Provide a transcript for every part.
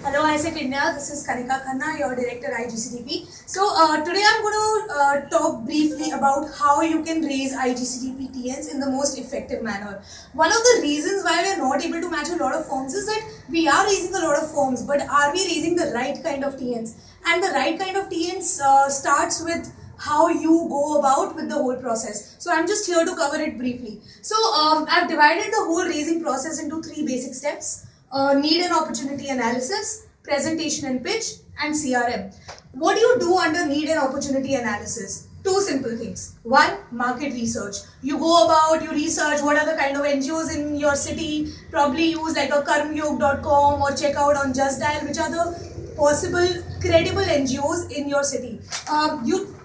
Hello, ISEC India. This is Kanika Khanna, your director IGCDP. So today I'm going to talk briefly about how you can raise IGCDP TNs in the most effective manner. One of the reasons why we are not able to match a lot of forms is that we are raising a lot of forms, but are we raising the right kind of TNs? And the right kind of TNs starts with how you go about with the whole process. So I'm just here to cover it briefly. So I've divided the whole raising process into three basic steps. Need and opportunity analysis, presentation and pitch, and CRM. What do you do under need and opportunity analysis? Two simple things. One, market research. You go about, you research what are the kind of NGOs in your city, probably use like a karmyog.com or check out on Just Dial, which are the possible credible NGOs in your city.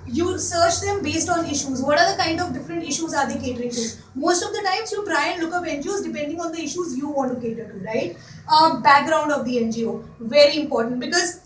You search them based on issues. What are the kind of different issues are they catering to? Most of the times you try and look up NGOs depending on the issues you want to cater to, right? Background of the NGO, very important, because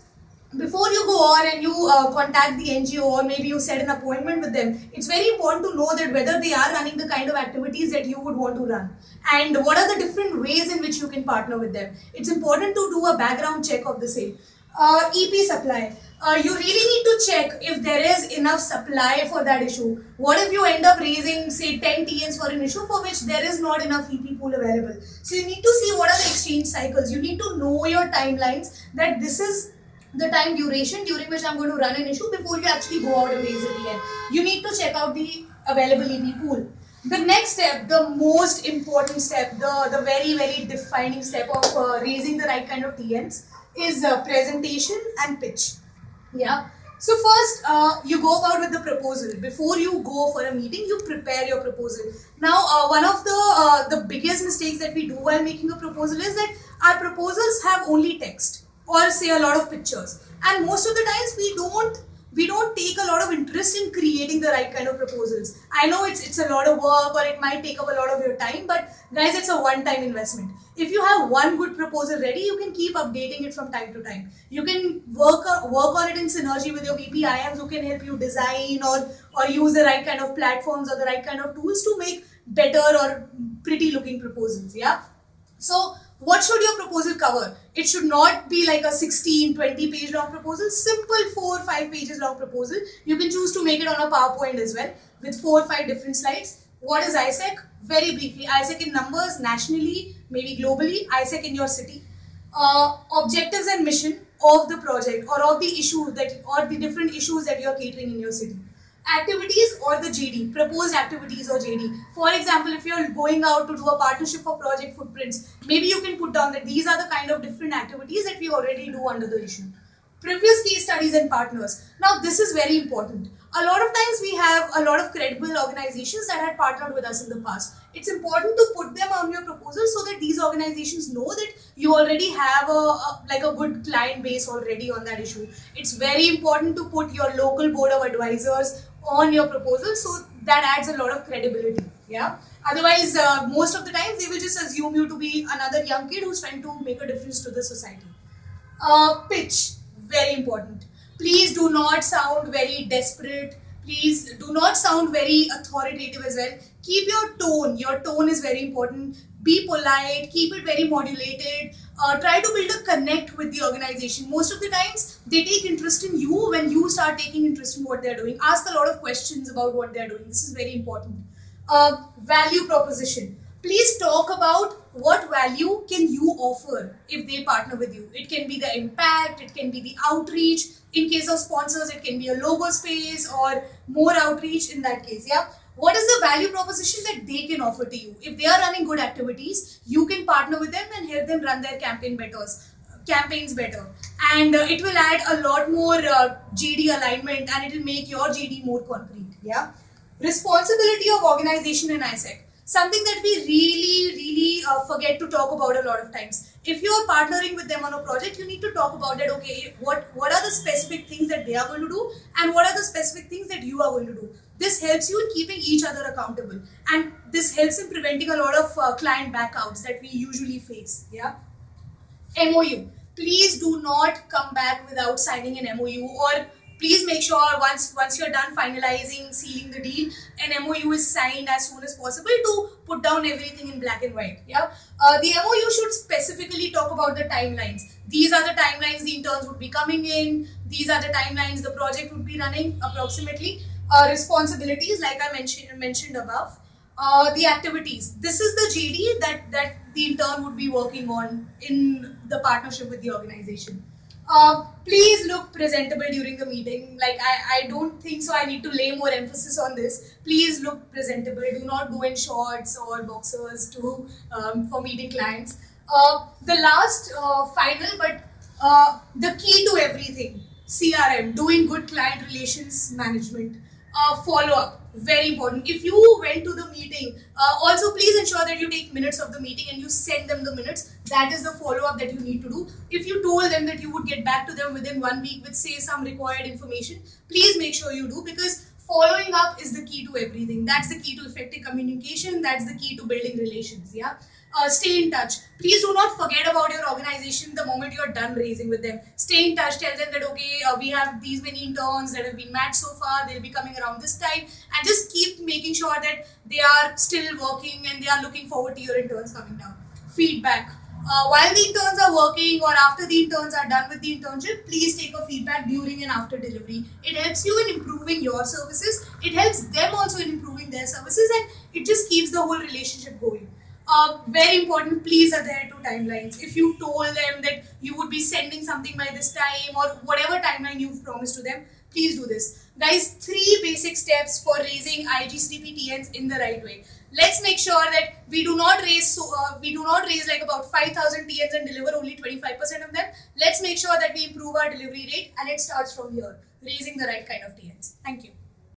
before you go on and you contact the NGO or maybe you set an appointment with them, it's very important to know that whether they are running the kind of activities that you would want to run and what are the different ways in which you can partner with them. It's important to do a background check of the same. EP supply. You really need to check if there is enough supply for that issue. What if you end up raising say 10 TNs for an issue for which there is not enough EP pool available? So you need to see what are the exchange cycles. You need to know your timelines, that this is the time duration during which I'm going to run an issue before you actually go out and raise a TN. You need to check out the available EP pool. The next step, the most important step, the very, very defining step of raising the right kind of TNs is presentation and pitch. Yeah. So first, you go about with the proposal. Before you go for a meeting, you prepare your proposal. Now, one of the biggest mistakes that we do while making a proposal is that our proposals have only text or say a lot of pictures. And most of the times we don't take a lot of interest in creating the right kind of proposals. I know it's a lot of work or it might take up a lot of your time, but guys, it's a one-time investment. If you have one good proposal ready, you can keep updating it from time to time. You can work on it in synergy with your VPIMs who can help you design or use the right kind of platforms or the right kind of tools to make better or pretty looking proposals. Yeah. So what should your proposal cover? It should not be like a 16, 20 page long proposal. Simple 4 or 5 pages long proposal. You can choose to make it on a PowerPoint as well with 4 or 5 different slides. What is ISEC? Very briefly, ISEC in numbers, nationally, maybe globally, ISEC in your city. Objectives and mission of the project or of the issue or the different issues that you are catering in your city. Activities or the JD, proposed activities or JD. For example, if you're going out to do a partnership for project footprints, maybe you can put down that these are the kind of different activities that we already do under the issue. Previous case studies and partners. Now this is very important. A lot of times we have a lot of credible organizations that had partnered with us in the past. It's important to put them on your proposal so that these organizations know that you already have a good client base already on that issue. It's very important to put your local board of advisors on your proposal, so that adds a lot of credibility. Yeah. Otherwise, most of the times they will just assume you to be another young kid who's trying to make a difference to the society. Pitch, very important. Please do not sound very desperate. Please do not sound very authoritative as well. Keep your tone. Your tone is very important. Be polite. Keep it very modulated. Try to build a connect with the organization. Most of the times, they take interest in you when you start taking interest in what they're doing. Ask a lot of questions about what they're doing. This is very important. Value proposition. Please talk about what value can you offer if they partner with you. It can be the impact, it can be the outreach. In case of sponsors, it can be a logo space or more outreach in that case. Yeah. What is the value proposition that they can offer to you? If they are running good activities, you can partner with them and help them run their campaigns better. And it will add a lot more JD alignment and it will make your JD more concrete. Yeah. Responsibility of organization in ISEC. Something that we really forget to talk about a lot of times. If you are partnering with them on a project, you need to talk about that. Okay, what are the specific things that they are going to do and what are the specific things that you are going to do. This helps you in keeping each other accountable, and this helps in preventing a lot of client backouts that we usually face. Yeah. MOU. Please do not come back without signing an MOU, or Please make sure once you're done finalizing, sealing the deal, an MOU is signed as soon as possible to put down everything in black and white. Yeah, the MOU should specifically talk about the timelines. These are the timelines the interns would be coming in. These are the timelines the project would be running approximately. Responsibilities, like I mentioned above. The activities. This is the JD that the intern would be working on in the partnership with the organization. Please look presentable during the meeting. Like I don't think so I need to lay more emphasis on this. Please look presentable. Do not go in shorts or boxers to for meeting clients. The last final but the key to everything, CRM, doing good client relations management. Follow up, very important. If you went to the meeting, also please ensure that you take minutes of the meeting and you send them the minutes. That is the follow up that you need to do. If you told them that you would get back to them within 1 week with say some required information, please make sure you do, because following up is the key to everything. That's the key to effective communication. That's the key to building relations. Yeah. Stay in touch. Please do not forget about your organization the moment you're done raising with them. Stay in touch. Tell them that, okay, we have these many interns that have been matched so far. They'll be coming around this time. And just keep making sure that they are still working and they are looking forward to your interns coming down. Feedback. While the interns are working or after the interns are done with the internship, please take a feedback during and after delivery. It helps you in improving your services. It helps them also in improving their services, and it just keeps the whole relationship going. Very important, please adhere to timelines. If you told them that you would be sending something by this time or whatever timeline you've promised to them, please do this. Guys, 3 basic steps for raising IGCDP TNs in the right way. Let's make sure that we do not raise like about 5,000 TNs and deliver only 25% of them. Let's make sure that we improve our delivery rate, and it starts from here, raising the right kind of TNs. Thank you.